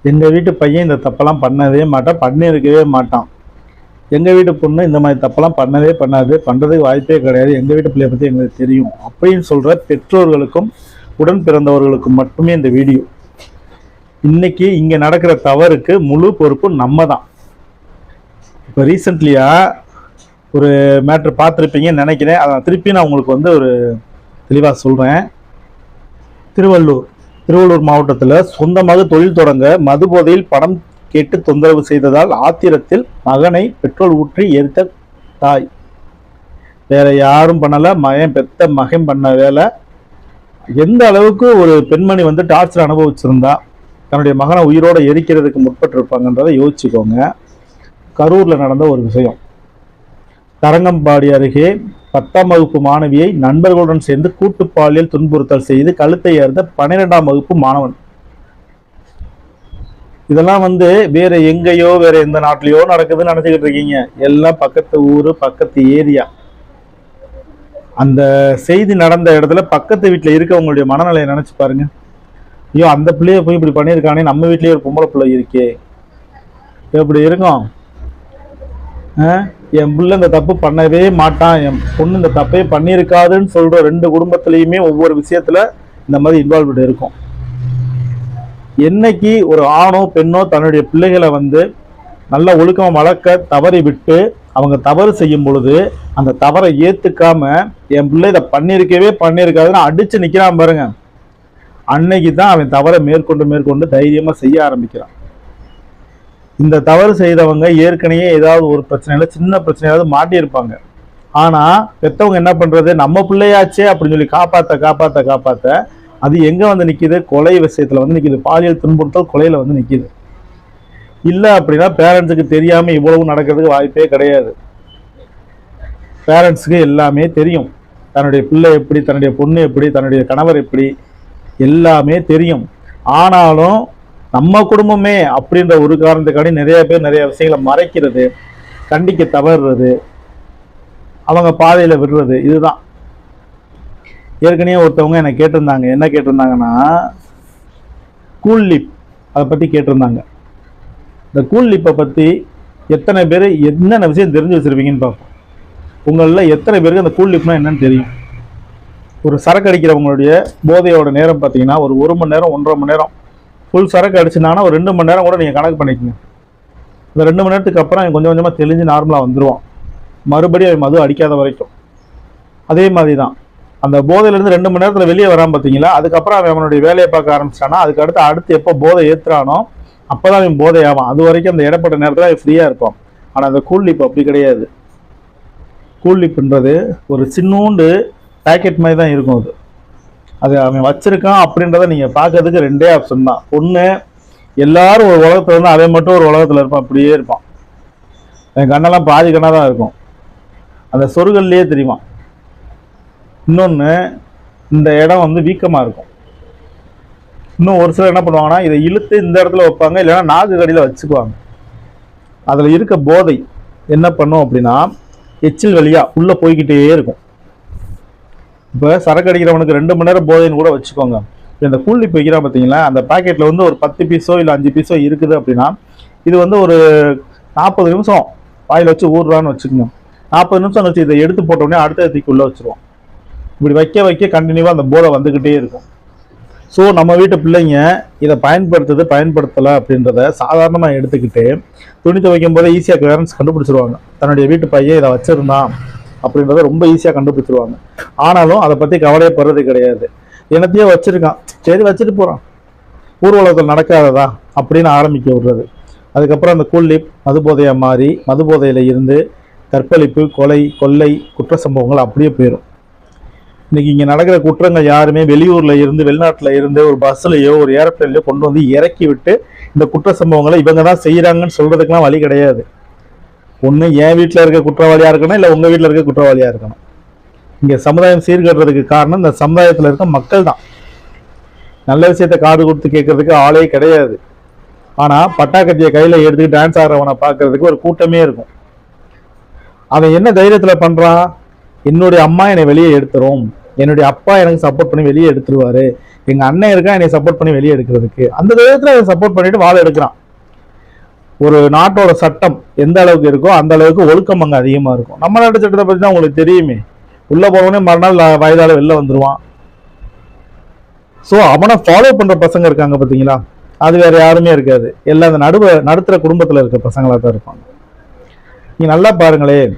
எங்கள் வீட்டு பையன் இந்த தப்பெல்லாம் பண்ணவே மாட்டான், பண்ணியிருக்கவே மாட்டான். எங்கள் வீட்டு பொண்ணு இந்த மாதிரி தப்பெல்லாம் பண்ணவே பண்ணாது, பண்ணுறதுக்கு வாய்ப்பே கிடையாது, எங்கள் வீட்டு பிள்ளைய பற்றி எங்களுக்கு தெரியும் அப்படின்னு சொல்கிற பெற்றோர்களுக்கும் உடன் பிறந்தவர்களுக்கும் மட்டுமே இந்த வீடியோ. இன்னைக்கு இங்கே நடக்கிற தவறுக்கு முழு பொறுப்பு நம்ம தான். இப்போ ரீசெண்ட்லியாக ஒரு மேட்ரு பார்த்துருப்பீங்கன்னு நினைக்கிறேன். அதை திருப்பி நான் உங்களுக்கு ஒரு தெளிவாக சொல்கிறேன். திருவள்ளூர் மாவட்டத்தில் சொந்தமாக தொழில் தொடங்க மது போதையில் பணம் கேட்டு தொந்தரவு செய்ததால் ஆத்திரத்தில் மகனை பெட்ரோல் ஊற்றி எரித்த தாய். வேற யாரும் பண்ணல, பெத்த மகன் பண்ண வேலை. எந்த அளவுக்கு ஒரு பெண்மணி டார்ச்சர் அனுபவிச்சிருந்தா தன்னுடைய மகனை உயிரோட எரிக்கிறதுக்கு முற்பட்டிருப்பாங்கன்றதை யோசிச்சுக்கோங்க. கரூர்ல நடந்த ஒரு விஷயம். தரங்கம்பாடி அருகே 10ஆம் வகுப்பு மாணவியை நண்பர்களுடன் சேர்ந்து கூட்டு பாலியல் துன்புறுத்தல் செய்து கழுத்தை அறுத்த 12ஆம் வகுப்பு மாணவன். இதெல்லாம் வேற எங்கேயோ வேற எந்த நாட்டிலையோ நடக்குதுன்னு நினைச்சுக்கிட்டு இருக்கீங்க. எல்லாம் பக்கத்து ஊரு, பக்கத்து ஏரியா. அந்த செய்தி நடந்த இடத்துல பக்கத்து வீட்டில் இருக்கவங்களுடைய மனநிலையை நினைச்சு பாருங்க. ஐயோ, அந்த பிள்ளைய போய் இப்படி பண்ணியிருக்கானே, நம்ம வீட்லயே ஒரு பொம்பளை பிள்ளை இருக்கே, எப்படி இருக்கும்? என் பிள்ளை இந்த தப்பு பண்ணவே மாட்டான், என் பொண்ணு இந்த தப்பே பண்ணியிருக்காதுன்னு சொல்ற 2 குடும்பத்திலையுமே ஒவ்வொரு விஷயத்துல இந்த மாதிரி இன்வால்வ்டு இருக்கும். என்னைக்கு ஒரு ஆணோ பெண்ணோ தன்னுடைய பிள்ளைகளை நல்ல ஒழுக்கமா வளர்க்க தவறி விட்டு அவங்க தவறு செய்யும் பொழுது அந்த தவறை ஏத்துக்காம என் பிள்ளை இதை பண்ணியிருக்காதுன்னு அடிச்சு நிக்கிறான் பாருங்க, அன்னைக்கு தான் அவன் தவறை மேற்கொண்டு தைரியமா செய்ய ஆரம்பிக்கிறான். இந்த தவறு செய்தவங்க ஏற்கனவே ஏதாவது ஒரு பிரச்சனையில சின்ன பிரச்சனையாவது மாட்டியிருப்பாங்க. ஆனா பெத்தவங்க என்ன பண்றது, நம்ம பிள்ளையாச்சே அப்படின்னு சொல்லி காப்பாத்த அது எங்க நிக்குது? கொலை விஷயத்துல நிக்குது. பாலியல் துன்புறுத்தல் கொலையில நிக்குது. இல்ல அப்படின்னா பேரண்ட்ஸுக்கு தெரியாம இவ்வளவு நடக்கிறதுக்கு வாய்ப்பே கிடையாது. பேரண்ட்ஸுக்கு எல்லாமே தெரியும். தன்னுடைய பிள்ளை எப்படி, தன்னுடைய பொண்ணு எப்படி, தன்னுடைய கணவர் எப்படி, எல்லாமே தெரியும். ஆனாலும் நம்ம குடும்பமே அப்படின்ற ஒரு காரணத்துக்காண்டி நிறைய பேர் நிறைய விஷயங்களை மறைக்கிறது, கண்டிக்க தவறுறது, அவங்க பாதையில விடுறது. இதுதான். ஏற்கனவே ஒருத்தவங்க என்ன கேட்டிருந்தாங்க. என்ன கேட்டிருந்தாங்கன்னா, கூல் லிப் அதை பத்தி கேட்டிருந்தாங்க. இந்த கூல் லிப்பை பத்தி எத்தனை பேர் என்னென்ன விஷயம் தெரிஞ்சு வச்சிருப்பீங்கன்னு பார்ப்போம். உங்களில் எத்தனை பேருக்கு அந்த கூல் லிப்னா என்னன்னு தெரியும்? ஒரு சரக்கு அடிக்கிறவங்களுடைய போதையோட நேரம் பார்த்தீங்கன்னா ஒரு மணி நேரம் 1.5 மணி நேரம். ஃபுல் சரக்கு அடிச்சுனாங்கன்னா ஒரு 2 மணி நேரம் கூட நீங்கள் கணக்கு பண்ணிக்கோங்க. இந்த 2 மணி நேரத்துக்கு அப்புறம் அவன் கொஞ்சம் கொஞ்சமாக தெளிஞ்சு நார்மலாக வந்துடுவான், மறுபடியும் அவன் மது அடிக்காத வரைக்கும். அதே மாதிரி தான் அந்த போதையிலேருந்து 2 மணி நேரத்தில் வெளியே வரான் பார்த்தீங்களா, அதுக்கப்புறம் அவனுடைய வேலையை பார்க்க ஆரம்பிச்சிட்டானா அடுத்து எப்போ போதை ஏற்றுறானோ அப்போ தான் அவன் போதை ஆவான். அது வரைக்கும் அந்த இடப்பட்ட நேரத்தில் அவன் ஃப்ரீயாக இருப்பான். ஆனால் அந்த கூல் லிப் அப்படி கிடையாது. கூல் லிப்ன்றது ஒரு சின்னூண்டு பேக்கெட் மாதிரி தான் இருக்கும். அது அவன் வச்சிருக்கான் அப்படின்றத நீங்கள் பார்க்கறதுக்கு 2 ஆப்ஷன் தான். ஒன்று, எல்லாரும் ஒரு உலகத்தில் அவன் மட்டும் ஒரு உலகத்தில் இருப்பான், அப்படியே இருப்பான். என் கண்ணெல்லாம் பாதி கண்ணாக தான் இருக்கும், அந்த சொருகல்லையே தெரியுமா. இன்னொன்று, இந்த இடம் வீக்கமாக இருக்கும். இன்னும் ஒரு சிலர் என்ன பண்ணுவாங்கன்னா, இதை இழுத்து இந்த இடத்துல வைப்பாங்க, இல்லைன்னா நாக்கு கடியில் வச்சுக்குவாங்க. அதில் இருக்க போதை என்ன பண்ணும் அப்படின்னா, எச்சில் வழியா உள்ளே போய்கிட்டே இருக்கும். இப்போ சரக்கு அடிக்கிறவனுக்கு 2 மணி நேரம் போதைன்னு கூட வச்சுக்கோங்க. இப்போ இந்த கூல் லிப் வைக்கிறான் பார்த்தீங்களா, அந்த பேக்கெட்டில் ஒரு 10 பீஸோ இல்லை 5 பீஸோ இருக்குது அப்படின்னா, இது ஒரு 40 நிமிஷம் வாயில் வச்சு ஊறுறான்னு வச்சுக்கோங்க. 40 நிமிஷம் வச்சு இதை எடுத்து போட்டோடனே அடுத்த தீக்கு உள்ளே வச்சுருவோம். இப்படி வைக்க கண்டினியூவாக அந்த போதை வந்துக்கிட்டே இருக்கும். ஸோ நம்ம வீட்டு பிள்ளைங்க இதை பயன்படுத்தலை அப்படின்றத சாதாரணமாக எடுத்துக்கிட்டு துணி துவைக்கும் போதே ஈஸியாக பேரண்ட்ஸ் கண்டுபிடிச்சிருவாங்க. தன்னுடைய வீட்டு பையன் இதை வச்சிருந்தான் அப்படின்றத ரொம்ப ஈஸியாக கண்டுபிடிச்சிருவாங்க. ஆனாலும் அதை பற்றி கவலைப்படுறது கிடையாது. என்னத்தையோ வச்சிருக்கான், சரி வச்சுட்டு போகிறான், ஊர் உலகத்தில் நடக்காததா அப்படின்னு ஆரம்பிக்க விடுறது. அதுக்கப்புறம் அந்த கூல் லிப் மது போதையாக மாறி மது போதையில் இருந்து கற்பழிப்பு, கொலை, கொள்ளை குற்ற சம்பவங்கள் அப்படியே போயிடும். இன்னைக்கு இங்கே நடக்கிற குற்றங்கள் யாருமே வெளியூர்ல இருந்து வெளிநாட்டில் இருந்து ஒரு பஸ்லையோ ஒரு ஏரோப்ளேன்லையோ கொண்டு இறக்கி விட்டு இந்த குற்ற சம்பவங்களை இவங்க தான் செய்யறாங்கன்னு சொல்றதுக்கெல்லாம் வழி கிடையாது. ஒன்று என் வீட்டில் இருக்க குற்றவாளியா இருக்கணும், இல்லை உங்க வீட்டில் இருக்க குற்றவாளியா இருக்கணும். இங்க சமுதாயம் சீர்கட்டுறதுக்கு காரணம் இந்த சமுதாயத்தில் இருக்க மக்கள் தான். நல்ல விஷயத்த காது கொடுத்து கேட்கறதுக்கு ஆளே கிடையாது. ஆனா பட்டாக்கத்தியை கையில எடுத்துக்கிட்டு டான்ஸ் ஆடுறவனை பார்க்கறதுக்கு ஒரு கூட்டமே இருக்கும். அவன் என்ன தைரியத்துல பண்றான், என்னுடைய அம்மா என்னை வெளியே எடுத்துரும், என்னுடைய அப்பா எனக்கு சப்போர்ட் பண்ணி வெளியே எடுத்துருவாரு, எங்க அண்ணன் இருக்கான் என்னை சப்போர்ட் பண்ணி வெளியே எடுக்கிறதுக்கு, அந்த விதத்துல சப்போர்ட் பண்ணிட்டு வாழ எடுக்கிறான். ஒரு நாட்டோட சட்டம் எந்த அளவுக்கு இருக்கோ அந்த அளவுக்கு ஒழுக்கம் அங்க அதிகமா இருக்கும். நம்ம நாட்டு சட்டத்தை பத்தி தான் உங்களுக்கு தெரியுமே. உள்ள போனவனே மறுநாள் வயதால வெளில வந்துருவான். ஸோ அவனை ஃபாலோ பண்ற பசங்க இருக்காங்க பார்த்தீங்களா, அது வேற யாருமே இருக்காது. எல்லாம் அந்த நடுத்தர குடும்பத்தில் இருக்க பசங்களாக தான் இருப்பாங்க. நீங்க நல்லா பாருங்களேன்,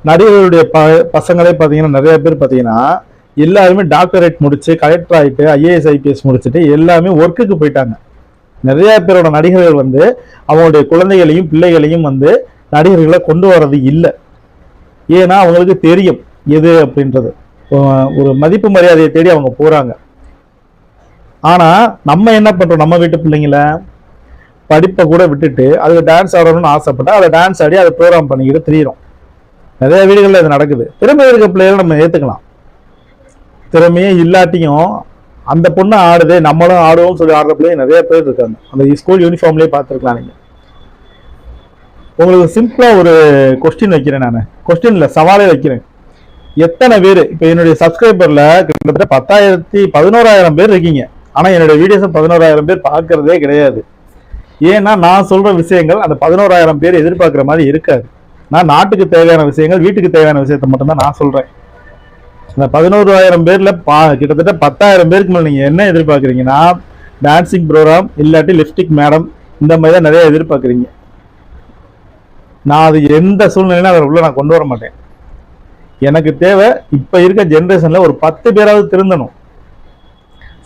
நடிகர்களுடைய பசங்களே பார்த்தீங்கன்னா நிறைய பேர் பார்த்தீங்கன்னா எல்லாருமே டாக்டரேட் முடிச்சு கலெக்டர் ஆகிட்டு ஐஏஎஸ் ஐபிஎஸ் முடிச்சுட்டு எல்லாமே ஒர்க்குக்கு போயிட்டாங்க. நிறைய பேரோட நடிகர்கள் வந்து அவங்களுடைய குழந்தைகளையும் பிள்ளைகளையும் வந்து நடிகர்களை கொண்டு வர்றது இல்லை. ஏன்னா அவங்களுக்கு தெரியும் எது அப்படின்றது, ஒரு மதிப்பு மரியாதையை தேடி அவங்க போறாங்க. ஆனா நம்ம என்ன பண்றோம், நம்ம வீட்டு பிள்ளைங்கள படிப்பை கூட விட்டுட்டு அதுக்கு டான்ஸ் ஆடணும்னு ஆசைப்பட்டா அதை டான்ஸ் ஆடி அதை ப்ரோக்ராம் பண்ணிக்கிட்டு தெரியும். நிறைய வீடுகளில் இது நடக்குது. திறமை இருக்க பிள்ளைகளை நம்ம ஏத்துக்கலாம். திறமையே இல்லாட்டியும் அந்த பொண்ணு ஆடுது நம்மளும் ஆடுவோம் சொல்லி ஆடுற பிள்ளைங்க நிறைய பேர் இருக்காங்க. அந்த ஸ்கூல் யூனிஃபார்ம்லேயே பார்த்துருக்கலாம். நீங்க உங்களுக்கு சிம்பிளா ஒரு கொஸ்டின் வைக்கிறேன், நான் கொஸ்டின் இல்லை சவாலே வைக்கிறேன். எத்தனை பேர் இப்போ என்னுடைய சப்ஸ்கிரைபர்ல கிட்டத்தட்ட 11,000 பேர் இருக்கீங்க. ஆனா என்னுடைய வீடியோஸை 11,000 பேர் பார்க்கறதே கிடையாது. ஏன்னா நான் சொல்ற விஷயங்கள் அந்த 11,000 பேர் எதிர்பார்க்குற மாதிரி இருக்காது. நான் நாட்டுக்கு தேவையான விஷயங்கள், வீட்டுக்கு தேவையான விஷயத்த மட்டும்தான் நான் சொல்றேன். இந்த 11,000 பேர்ல கிட்டத்தட்ட 10,000 பேருக்கு மேலே நீங்க என்ன எதிர்பார்க்குறீங்கன்னா டான்சிங் ப்ரோக்ராம் இல்லாட்டி லிப்ஸ்டிக் மேடம் இந்த மாதிரி தான் நிறைய எதிர்பார்க்குறீங்க. நான் அது எந்த சூழ்நிலையிலும் அதை உள்ள நான் கொண்டு வர மாட்டேன். எனக்கு தேவை இப்ப இருக்க ஜென்ரேஷன்ல ஒரு 10 பேராவது திருந்தணும்.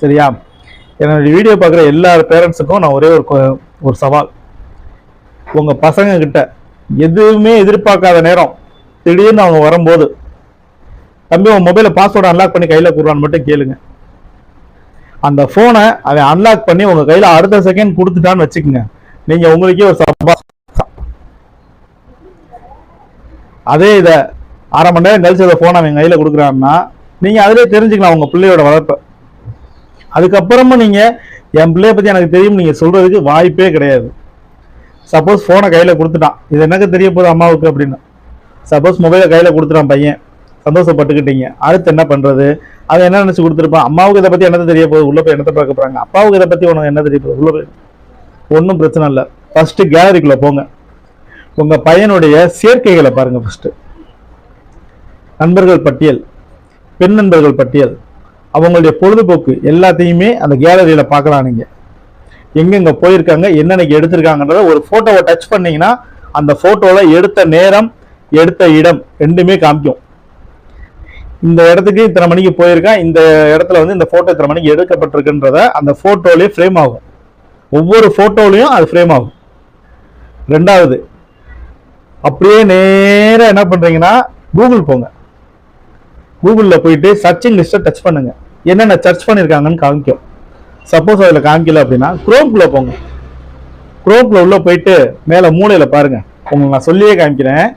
சரியா? என்னுடைய வீடியோ பார்க்குற எல்லா பேரண்ட்ஸுக்கும் நான் ஒரே ஒரு சவால், உங்க பசங்க கிட்ட எதுவுமே எதிர்பார்க்காத நேரம் திடீர்னு அவங்க வரும்போது, தம்பி உங்க மொபைல பாஸ்வேர்டு அன்லாக் பண்ணி கையில கொடுறான்னு மட்டும் கேளுங்க. அந்த போனை அவன் அன்லாக் பண்ணி உங்க கையில அடுத்த செகண்ட் கொடுத்துட்டான்னு வச்சுக்கோங்க, நீங்க உங்களுக்கே ஒரு சபா. அதே இதை 1/2 மணி நேரம் கழிச்சு அந்த போன் அவன் கையில கொடுக்குறான்னா நீங்க அதிலே தெரிஞ்சுக்கலாம் உங்க பிள்ளையோட வளர்ப்பை. அதுக்கப்புறமா நீங்க என் பிள்ளைய பத்தி எனக்கு தெரியும் நீங்க சொல்றதுக்கு வாய்ப்பே கிடையாது. சப்போஸ் போனை கையில கொடுத்துட்டான், இது எனக்கு தெரிய போகுது அம்மாவுக்கு அப்படின்னு. சப்போஸ் மொபைலை கையில கொடுத்துட்டான் பையன், சந்தோஷப்பட்டுக்கிட்டீங்க. அடுத்து என்ன பண்றது? அதை என்ன நினைச்சு கொடுத்துருப்பான், அம்மாவுக்கு இதை பத்தி என்ன தெரிய போகுது, உள்ள போய் என்னத்தை பார்க்க போறாங்க, அப்பாவுக்கு இதை பத்தி உனக்கு என்ன தெரிய போகுது, உள்ள போய் ஒன்றும் பிரச்சனை இல்லை. ஃபர்ஸ்ட் கேலரிக்குள்ள போங்க, உங்க பையனுடைய சேர்க்கைகளை பாருங்க. ஃபர்ஸ்ட் நண்பர்கள் பட்டியல், பெண் நண்பர்கள் பட்டியல், அவங்களுடைய பொழுதுபோக்கு எல்லாத்தையுமே அந்த கேலரியில பார்க்கலாம். நீங்க எங்கெங்க போயிருக்காங்க, என்னென்னைக்கு எடுத்திருக்காங்கன்றத ஒரு போட்டோவை டச் பண்ணீங்கன்னா அந்த போட்டோல எடுத்த நேரம் எடுத்த இடம் ரெண்டுமே காமிக்கும். இந்த இடத்துக்கு இத்தனை மணிக்கு போயிருக்கேன், இந்த இடத்துல வந்து இந்த போட்டோ இத்தனை மணிக்கு எடுக்கப்பட்டிருக்குன்றத அந்த போட்டோலயே ஃப்ரேம் ஆகும். ஒவ்வொரு போட்டோலையும் அது ஃப்ரேம் ஆகும். ரெண்டாவது, அப்படியே நேரம் என்ன பண்றீங்கன்னா கூகுள் போங்க. கூகுளில் போயிட்டு சர்ச்சிங் லிஸ்ட்டை டச் பண்ணுங்க, என்னென்ன சர்ச் பண்ணியிருக்காங்கன்னு காமிக்கும். சப்போஸ் அதில் காமிக்கல அப்படின்னா குரோம்குள்ளே போங்க. குரோம்குள்ள உள்ள போயிட்டு மேலே மூலையில் பாருங்க, உங்களுக்கு நான் சொல்லியே காமிக்கிறேன்.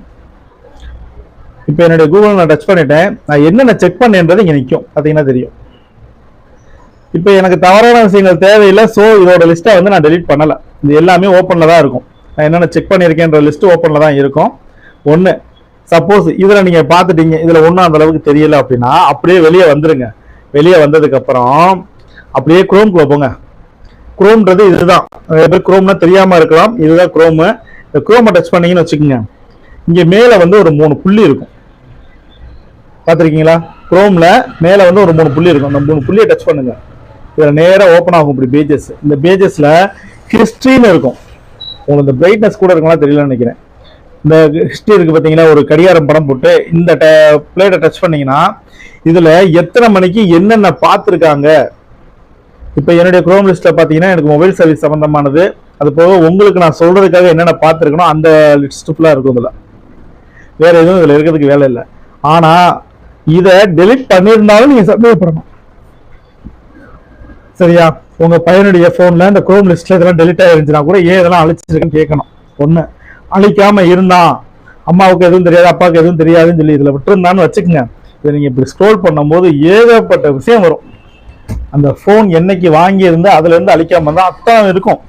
இப்போ என்னுடைய கூகுள் நான் டச் பண்ணிட்டேன், நான் என்னென்ன செக் பண்ணேன்றது இங்கே நிற்கும், பார்த்தீங்கன்னா தெரியும். இப்போ எனக்கு தவறான விஷயங்கள் தேவையில்லை, ஸோ இதோட லிஸ்ட்டை வந்து நான் டெலீட் பண்ணலை. இது எல்லாமே ஓப்பனில் தான் இருக்கும். நான் என்னென்ன செக் பண்ணியிருக்கேன்ற லிஸ்ட்டு ஓப்பனில் தான் இருக்கும். ஒன்று, சப்போஸ் இதில் நீங்கள் பார்த்துட்டீங்க, இதில் ஒன்றும் அந்த அளவுக்கு தெரியல அப்படின்னா அப்படியே வெளியே வந்துருங்க. வெளியே வந்ததுக்கப்புறம் அப்படியே குரோம்குள்ளே போங்க. குரோம்ன்றது இதுதான், நிறைய பேர் குரோம்னா தெரியாமல் இருக்கலாம், இதுதான் குரோமு. இந்த குரோமை டச் பண்ணீங்கன்னு வச்சுக்கோங்க, இங்கே மேலே வந்து ஒரு 3 புள்ளி இருக்கும், பார்த்துருக்கீங்களா? குரோமில் மேலே வந்து ஒரு 3 புள்ளி இருக்கும். அந்த 3 புள்ளியை டச் பண்ணுங்க, இதில் நேராக ஓப்பன் ஆகும் இப்படி பேஜஸ். இந்த பேஜஸில் ஹிஸ்ட்ரின்னு இருக்கும். உங்களுக்கு இந்த பிரைட்னஸ் கூட இருக்கலாம் தெரியலன்னு நினைக்கிறேன். இந்த ஹிஸ்ட்ரி இருக்கு பார்த்தீங்களா, ஒரு கடிகாரம் படம் போட்டு இந்த பிளேட்டை டச் பண்ணீங்கன்னா இதில் எத்தனை மணிக்கு என்னென்ன பார்த்துருக்காங்க. இப்போ என்னுடைய குரோம் லிஸ்ட்டில் பார்த்தீங்கன்னா எனக்கு மொபைல் சர்வீஸ் சம்மந்தமானது, அது போக உங்களுக்கு நான் சொல்கிறதுக்காக என்னென்ன பார்த்துருக்கணும் அந்த லிஸ்ட் ஃபுல்லாக இருக்கும். இதில் வேறு எதுவும் இதில் இருக்கிறதுக்கு வேலை இல்லை. ஆனால் இதை டெலிட் பண்ணியிருந்தாலும் நீங்கள் சந்தேகப்படணும். சரியா? உங்கள் பையனுடைய ஃபோனில் இந்த குரோம் லிஸ்ட்டில் இதெல்லாம் டெலிட் ஆகிருந்துச்சுன்னா கூட ஏன் இதெல்லாம் அழிச்சிருக்குன்னு கேட்கணும். ஒன்று, அழிக்காமல் இருந்தான், அம்மாவுக்கு எதுவும் தெரியாது அப்பாவுக்கு எதுவும் தெரியாதுன்னு சொல்லி இதில் விட்டுருந்தான்னு வச்சுக்கோங்க, இதை நீங்கள் இப்படி ஸ்க்ரோல் பண்ணும்போது ஏகப்பட்ட விஷயம் வரும். அந்த ஃபோன் என்னைக்கு வாங்கியிருந்து அதுலேருந்து அழிக்காமல் இருந்தால் அத்தனை இருக்கும்.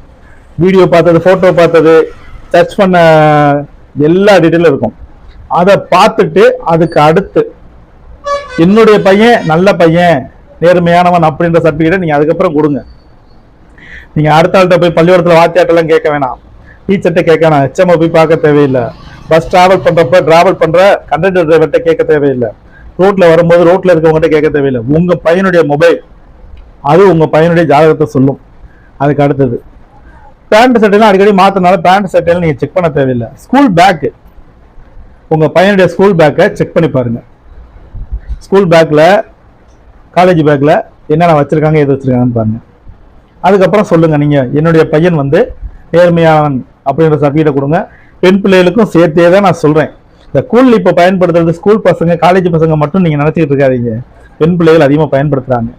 வீடியோ பார்த்தது, ஃபோட்டோ பார்த்தது, சர்ச் பண்ண எல்லா டீட்டெயிலும் இருக்கும். அதை பார்த்துட்டு அதுக்கு அடுத்து என்னுடைய பையன் நல்ல பையன், நேர்மையானவன் அப்படின்ற சர்டிஃபிகேட்டை நீங்கள் அதுக்கப்புறம் கொடுங்க. நீங்கள் அடுத்த ஆள்கிட்ட போய் பள்ளிக்கூடத்தில் வாத்தியாட்டெல்லாம் கேட்க வேணாம், டீச்சர்கிட்ட கேட்க வேணாம், ஹெச்எம் போய் பார்க்க தேவையில்லை, பஸ் டிராவல் பண்ணுற கண்டக்டர் டிரைவர்கிட்ட கேட்க தேவையில்லை, ரோட்டில் வரும்போது ரோட்டில் இருக்கவங்ககிட்ட கேட்க தேவையில்லை. உங்கள் பையனுடைய மொபைல் அது உங்கள் பையனுடைய ஜாதகத்தை சொல்லும். அதுக்கு அடுத்தது பேண்ட் சட்டைலாம் அடிக்கடி மாற்றினால பேண்ட் சட்டையெல்லாம் நீங்கள் செக் பண்ண தேவையில்லை. ஸ்கூல் பேக்கு, உங்கள் பையனுடைய ஸ்கூல் பேக்கை செக் பண்ணி பாருங்கள். ஸ்கூல் பேக்கில் காலேஜ் பேக்கில் என்னென்ன வச்சுருக்காங்க, எது வச்சுருக்காங்கன்னு பாருங்கள். அதுக்கப்புறம் சொல்லுங்கள், நீங்கள் என்னுடைய பையன் வந்து நேர்மையானவன் அப்படின்ற சர்டிஃபிகேட்டை கொடுங்க. பெண் பிள்ளைகளுக்கும் சேர்த்தே தான் நான் சொல்கிறேன். இந்த ஸ்கூல் இப்போ பயன்படுத்துறது ஸ்கூல் பசங்க காலேஜ் பசங்க மட்டும் நீங்கள் நினச்சிக்கிட்டு இருக்காதீங்க, பெண் பிள்ளைகள் அதிகமாக பயன்படுத்துகிறாங்க.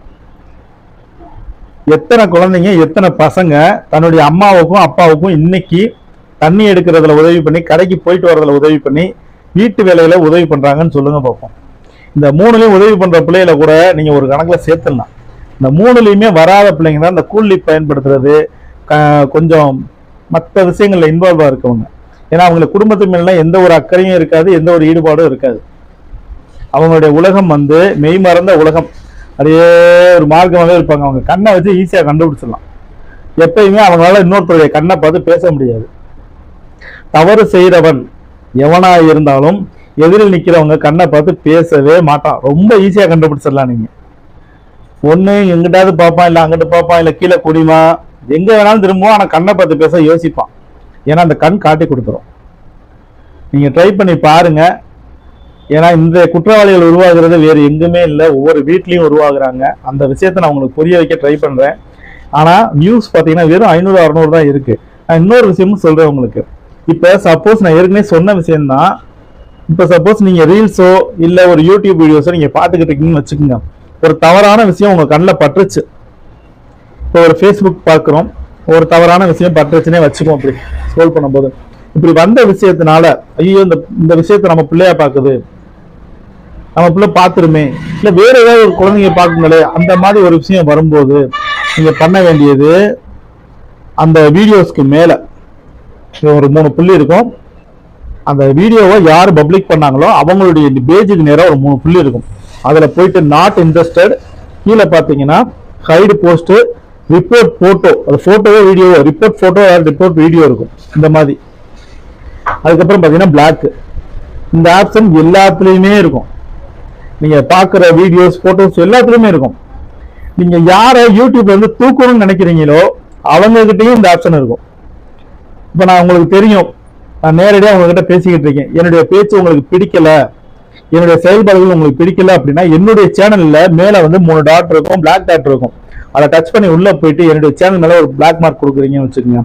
எத்தனை குழந்தைங்க எத்தனை பசங்க தன்னுடைய அம்மாவுக்கும் அப்பாவுக்கும் இன்னைக்கு தண்ணி எடுக்கிறதுல உதவி பண்ணி, கடைக்கு போயிட்டு வரதுல உதவி பண்ணி, வீட்டு வேலையில உதவி பண்றாங்கன்னு சொல்லுங்க பார்ப்போம். இந்த மூணுலையும் உதவி பண்ற பிள்ளைகளை கூட நீங்க ஒரு கணக்குல சேர்த்துடலாம். இந்த மூணுலையுமே வராத பிள்ளைங்க தான் இந்த கூல் லீப் பயன்படுத்துறது, கொஞ்சம் மற்ற விஷயங்கள்ல இன்வால்வா இருக்கவங்க. ஏன்னா அவங்களுக்கு குடும்பத்து மேல எந்த ஒரு அக்கறையும் இருக்காது, எந்த ஒரு ஈடுபாடும் இருக்காது. அவங்களுடைய உலகம் வந்து மெய் மறந்த உலகம், அப்படியே ஒரு மார்க்கமாகவே இருப்பாங்க. அவங்க கண்ணை வச்சு ஈஸியாக கண்டுபிடிச்சிடலாம். எப்பயுமே அவங்களால இன்னொருத்தருடைய கண்ணை பார்த்து பேச முடியாது. தவறு செய்கிறவன் எவனா இருந்தாலும் எதிரில் நிற்கிறவங்க கண்ணை பார்த்து பேசவே மாட்டான். ரொம்ப ஈஸியாக கண்டுபிடிச்சிடலாம். நீங்கள் ஒன்று எங்கிட்டாவது பார்ப்பான், இல்லை அங்கிட்டு பார்ப்பான், இல்லை கீழே குடிமா, எங்கே வேணாலும் திரும்பவும், ஆனால் கண்ணை பார்த்து பேச யோசிப்பான். ஏன்னா அந்த கண் காட்டி கொடுத்துரும். நீங்கள் ட்ரை பண்ணி பாருங்க. ஏன்னா இந்த குற்றவாளிகள் உருவாகிறது வேறு எங்குமே இல்லை, ஒவ்வொரு வீட்லையும் உருவாகுறாங்க. அந்த விஷயத்தை நான் உங்களுக்கு புரிய வைக்க ட்ரை பண்ணுறேன். ஆனால் நியூஸ் பார்த்தீங்கன்னா வெறும் 500-600 தான் இருக்குது. நான் இன்னொரு விஷயமும் சொல்கிறேன் உங்களுக்கு. இப்போ சப்போஸ் நான் ஏற்கனவே சொன்ன விஷயம்தான். இப்போ சப்போஸ் நீங்கள் ரீல்ஸோ இல்லை ஒரு யூடியூப் வீடியோஸோ நீங்கள் பார்த்துக்கிட்டு இருக்கீங்கன்னு வச்சுக்கோங்க. ஒரு தவறான விஷயம் உங்கள் கண்ணில் பட்டுருச்சு. இப்போ ஒரு ஃபேஸ்புக் பார்க்குறோம், ஒரு தவறான விஷயம் பட்டுருச்சுன்னே வச்சுக்கோம். அப்படி ஸ்க்ரோல் பண்ணும்போது இப்படி வந்த விஷயத்தினால ஐயோ இந்த விஷயத்தை நம்ம பிள்ளையா பார்க்குது, நம்ம பிள்ளை பார்த்துருமே, இல்லை வேற ஏதாவது ஒரு குழந்தைங்க பார்க்குங்களே, அந்த மாதிரி ஒரு விஷயம் வரும்போது நீங்க பண்ண வேண்டியது, அந்த வீடியோஸ்க்கு மேல ஒரு 3 புள்ளி இருக்கும். அந்த வீடியோவை யார் பப்ளிக் பண்ணாங்களோ அவங்களுடைய பேஜுக்கு நேரம் ஒரு 3 புள்ளி இருக்கும். அதுல போயிட்டு நாட் இன்ட்ரெஸ்டட், கீழே பார்த்தீங்கன்னா ஹைடு போஸ்ட், ரிப்போர்ட் போட்டோ, அது போட்டோவோ வீடியோவோ, ரிப்போர்ட் போட்டோ ரிப்போர்ட் வீடியோ இருக்கும் இந்த மாதிரி. அதுக்கப்புறம் பார்த்தீங்கன்னா பிளாக். இந்த ஆப்ஷன் எல்லாத்துலேயுமே இருக்கும். நீங்க பார்க்குற வீடியோஸ் போட்டோஸ் எல்லாத்துலேயுமே இருக்கும். நீங்க யாரை யூடியூப்ல இருந்து தூக்கணும்னு நினைக்கிறீங்களோ அவங்க கிட்டையும் இந்த ஆப்ஷன் இருக்கும். இப்போ நான் உங்களுக்கு தெரியும், நான் நேரடியாக உங்ககிட்ட பேசிக்கிட்டு இருக்கேன். என்னுடைய பேச்சு உங்களுக்கு பிடிக்கல, என்னுடைய செயல்பாடுகள் உங்களுக்கு பிடிக்கல அப்படின்னா என்னுடைய சேனல்ல மேல வந்து 3 டாட் இருக்கும், பிளாக் டாட் இருக்கும். அதை டச் பண்ணி உள்ள போயிட்டு என்னுடைய சேனல் மேல ஒரு பிளாக் மார்க் கொடுக்குறீங்கன்னு வச்சுக்கோங்க.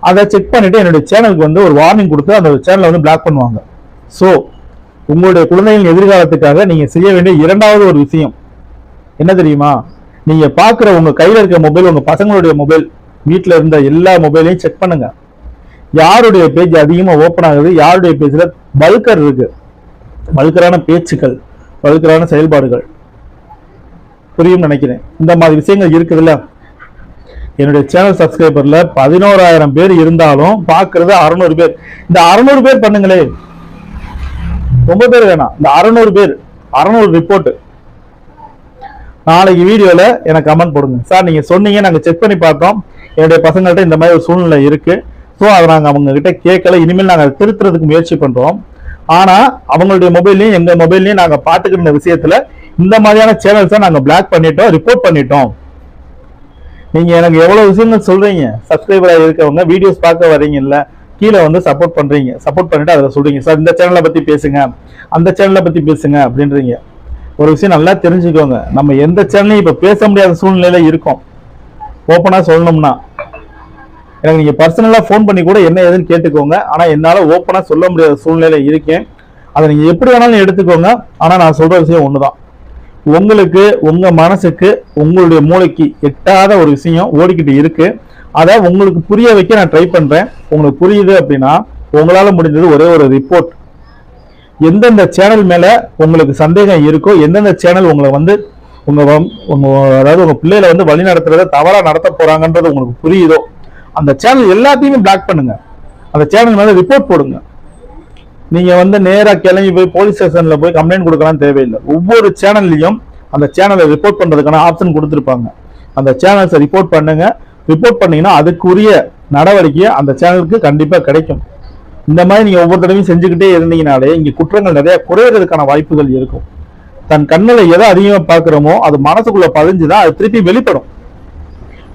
அதை செக் பண்ணிட்டு என்னுடைய சேனலுக்கு வந்து ஒரு வார்னிங் கொடுத்து அந்த சேனலை வந்து பிளாக் பண்ணுவாங்க. ஸோ உங்களுடைய குழந்தைகளின் எதிர்காலத்துக்காக நீங்க செய்ய வேண்டிய 2வது ஒரு விஷயம் என்ன தெரியுமா? நீங்க பாக்குற உங்க கையில இருக்க மொபைல், உங்க பசங்களுடைய மொபைல், வீட்டுல இருந்த எல்லா மொபைலையும் செக் பண்ணுங்க. யாருடைய பேஜ் அதிகமா ஓப்பன் ஆகுது, யாருடைய பேஜ்ல பல்கர் இருக்கு, பல்கரான பேச்சுக்கள், பல்கரான செயல்பாடுகள். புரியும் நினைக்கிறேன். இந்த மாதிரி விஷயங்கள் இருக்குதுல்ல. என்னுடைய சேனல் சப்ஸ்கிரைபர்ல 11,000 பேர் இருந்தாலும் பாக்குறது 600 பேர். இந்த 600 பேர் பண்ணுங்களே, ரொம்ப பேர் வேணாம், இந்த 600 பேர், 600 ரிப்போர்ட். நாளைக்கு வீடியோல எனக்கு கமெண்ட் போடுங்க, சார் நீங்க சொன்னீங்க, நாங்க செக் பண்ணி பார்த்தோம், என்னுடைய பசங்கள்ட்ட இந்த மாதிரி ஒரு சூழ்நிலை இருக்கு, ஸோ அதை நாங்கள் அவங்க கிட்ட கேட்கல, இனிமேல் நாங்கள் திருத்துறதுக்கு முயற்சி பண்றோம். ஆனா அவங்களுடைய மொபைல்லையும் எங்க மொபைல்லையும் நாங்க பாத்துக்கிற விஷயத்துல இந்த மாதிரியான சேனல்ஸை நாங்க பிளாக் பண்ணிட்டோம், ரிப்போர்ட் பண்ணிட்டோம். நீங்க எனக்கு எவ்வளவு விஷயங்கள் சொல்றீங்க, சப்ஸ்கிரைபரா இருக்கவங்க வீடியோஸ் பார்க்க வரீங்கல்ல, கீழே வந்து சப்போர்ட் பண்றீங்க, சப்போர்ட் பண்ணிட்டு அதில் சொல்றீங்க, சார் இந்த சேனலை பத்தி பேசுங்க, அந்த சேனலை பத்தி பேசுங்க அப்படின்றீங்க. ஒரு விஷயம் நல்லா தெரிஞ்சுக்கோங்க, நம்ம எந்த சேனலையும் இப்ப பேச முடியாத சூழ்நிலையில இருக்கோம். ஓப்பனா சொல்லணும்னா எனக்கு நீங்க பர்சனலா ஃபோன் பண்ணி கூட என்ன ஏதுன்னு கேட்டுக்கோங்க. ஆனா என்னால ஓப்பனா சொல்ல முடியாத சூழ்நிலையில இருக்கேன். அதை நீங்க எப்படி வேணாலும் எடுத்துக்கோங்க. ஆனா நான் சொல்ற விஷயம் ஒண்ணுதான், உங்களுக்கு உங்க மனசுக்கு உங்களுடைய மூளைக்கு எட்டாத ஒரு விஷயம் ஓடிக்கிட்டு இருக்கு. அதை உங்களுக்கு புரிய வைக்க நான் ட்ரை பண்றேன். உங்களுக்கு புரியுது அப்படின்னா உங்களால முடிஞ்சது ஒரே ஒரு ரிப்போர்ட். எந்தெந்த சேனல் மேல உங்களுக்கு சந்தேகம் இருக்கோ, எந்தெந்த சேனல் உங்களை வந்து அதாவது உங்க பிள்ளைகளை வந்து வழி நடத்துறத தவறா நடத்த போறாங்கன்றது உங்களுக்கு புரியுதோ, அந்த சேனல் எல்லாத்தையுமே பிளாக் பண்ணுங்க. அந்த சேனல் மேல ரிப்போர்ட் போடுங்க. நீங்க வந்து நேரா கிளம்பி போய் போலீஸ் ஸ்டேஷன்ல போய் கம்ப்ளைண்ட் கொடுக்கலாம் தேவையில்லை. ஒவ்வொரு சேனல்லையும் அந்த சேனலை ரிப்போர்ட் பண்றதுக்கான ஆப்ஷன் கொடுத்துருப்பாங்க. அந்த சேனல்ஸை ரிப்போர்ட் பண்ணுங்க. ரிப்போர்ட் பண்ணீங்கன்னா அதுக்குரிய நடவடிக்கையை அந்த சேனலுக்கு கண்டிப்பா கிடைக்கும். இந்த மாதிரி நீங்க ஒவ்வொரு தடவையும் செஞ்சுக்கிட்டே இருந்தீங்கனாலே இங்க குற்றங்கள் நிறைய குறையறதுக்கான வாய்ப்புகள் இருக்கும். தன் கண்ணில் எதை அதிகமாக பார்க்குறோமோ அது மனசுக்குள்ள பதிஞ்சுதான் அது திருப்பி வெளிப்படும்.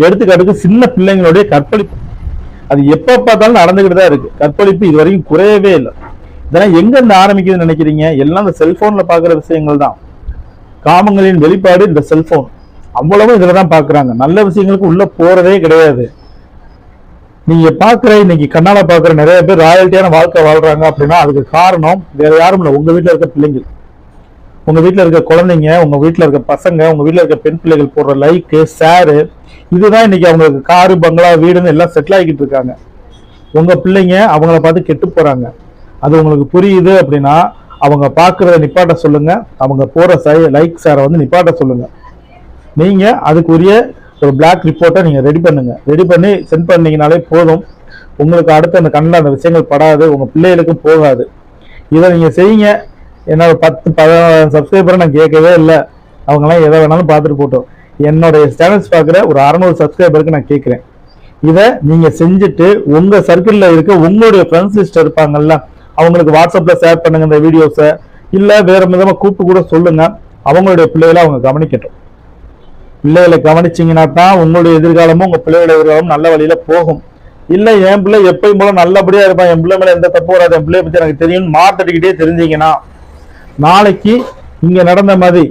எடுத்துக்காட்டுக்கு சின்ன பிள்ளைங்களுடைய கற்பழிப்பு, அது எப்ப பார்த்தாலும் நடந்துகிட்டு தான் இருக்கு. கற்பழிப்பு இது வரைக்கும் குறையவே இல்லை. இதெல்லாம் எங்க இருந்து ஆரம்பிக்குதுன்னு நினைக்கிறீங்க? எல்லாம் இந்த செல்போன்ல பாக்குற விஷயங்கள் தான். காமங்களின் வெளிப்பாடு இந்த செல்போன். அவ்வளவு இதுலதான் பாக்குறாங்க. நல்ல விஷயங்களுக்கு உள்ள போறதே கிடையாது. நீங்க பாக்குற இன்னைக்கு கண்ணால பாக்குற நிறைய பேர் ராயல்ட்டியான வாழ்க்கை வாழ்றாங்க அப்படின்னா அதுக்கு காரணம் வேற யாரும் இல்லை, உங்க வீட்டுல இருக்க பிள்ளைங்கள், உங்க வீட்டுல இருக்க குழந்தைங்க, உங்க வீட்டுல இருக்க பசங்க, உங்க வீட்டுல இருக்க பெண் பிள்ளைகள் போடுற லைக்கு ஷேரு, இதுதான் இன்னைக்கு அவங்களுக்கு காரு பங்களா வீடுன்னு எல்லாம் செட்டில் ஆகிட்டு இருக்காங்க. உங்க பிள்ளைங்க அவங்கள பார்த்து கெட்டு போறாங்க. அது உங்களுக்கு புரியுது அப்படின்னா அவங்க பாக்குறத நிப்பாட்ட சொல்லுங்க. அவங்க போற லைக் ஷேரை வந்து நிப்பாட்ட சொல்லுங்க. நீங்க அதுக்குரிய ஒரு பிளாக் ரிப்போர்ட்டை நீங்க ரெடி பண்ணுங்க. ரெடி பண்ணி சென்ட் பண்ணீங்கனாலே போதும். உங்களுக்கு அடுத்து அந்த கண்ணில் அந்த விஷயங்கள் படாது, உங்க பிள்ளைகளுக்கும் போகாது. இதை நீங்க செய்யுங்க. என்னோட 10-15 சப்ஸ்கிரைபரை நான் கேட்கவே இல்லை. அவங்களாம் எதை வேணாலும் பார்த்துட்டு போட்டோம். என்னுடைய சேனல்ஸ் பார்க்குற ஒரு 600 சப்ஸ்கிரைபருக்கு நான் கேட்குறேன், இதை நீங்க செஞ்சுட்டு உங்க சர்க்கிளில் இருக்க உங்களுடைய ஃப்ரெண்ட்ஸ் லிஸ்ட் இருப்பாங்கல்ல அவங்களுக்கு வாட்ஸ்அப்ல ஷேர் பண்ணுங்க இந்த வீடியோஸை. இல்லை வேற விதமாக கூப்பிட்டு கூட சொல்லுங்க. அவங்களுடைய பிள்ளைகளை அவங்க கவனிக்கட்டும். பிள்ளைகளை கவனிச்சிங்கன்னா தான் உங்களுடைய எதிர்காலமும் உங்க பிள்ளைகளுடைய எதிர்காலமும் நல்ல வழியில போகும். இல்லை என் பிள்ளை எப்பயும் போல நல்லபடியா இருப்பான், என் பிள்ளை மேல எந்த தப்பு வராது, என் பிள்ளைய பத்தி எனக்கு தெரியும் மாத்தட்டிக்கிட்டே தெரிஞ்சீங்கன்னா நாளைக்கு இங்க நடந்த மாதிரி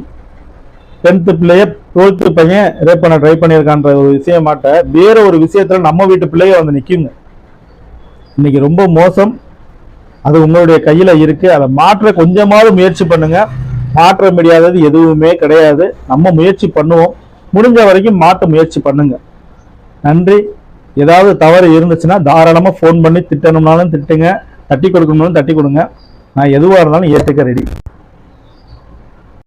10th பிள்ளைய 12th பையன் ரேப் பண்ண ட்ரை பண்ணியிருக்கான்ற ஒரு விஷயமாட்ட வேற ஒரு விஷயத்துல நம்ம வீட்டு பிள்ளைய வந்து நிக்குங்க. இன்னைக்கு ரொம்ப மோசம். அது உங்களுடைய கையில இருக்கு. அதை மாற்ற கொஞ்சமாவது முயற்சி பண்ணுங்க. மாற்ற முடியாதது எதுவுமே கிடையாது. நம்ம முயற்சி பண்ணுவோம். முடிஞ்ச வரைக்கும் மாற்ற முயற்சி பண்ணுங்க. நன்றி. ஏதாவது தவறு இருந்துச்சுன்னா தாராளமா ஃபோன் பண்ணி திட்டணும்னாலும் திட்டுங்க, தட்டி கொடுக்கணும்னாலும் தட்டி கொடுங்க. நான் எதுவாக இருந்தாலும் ஏற்றுக்க ரெடி.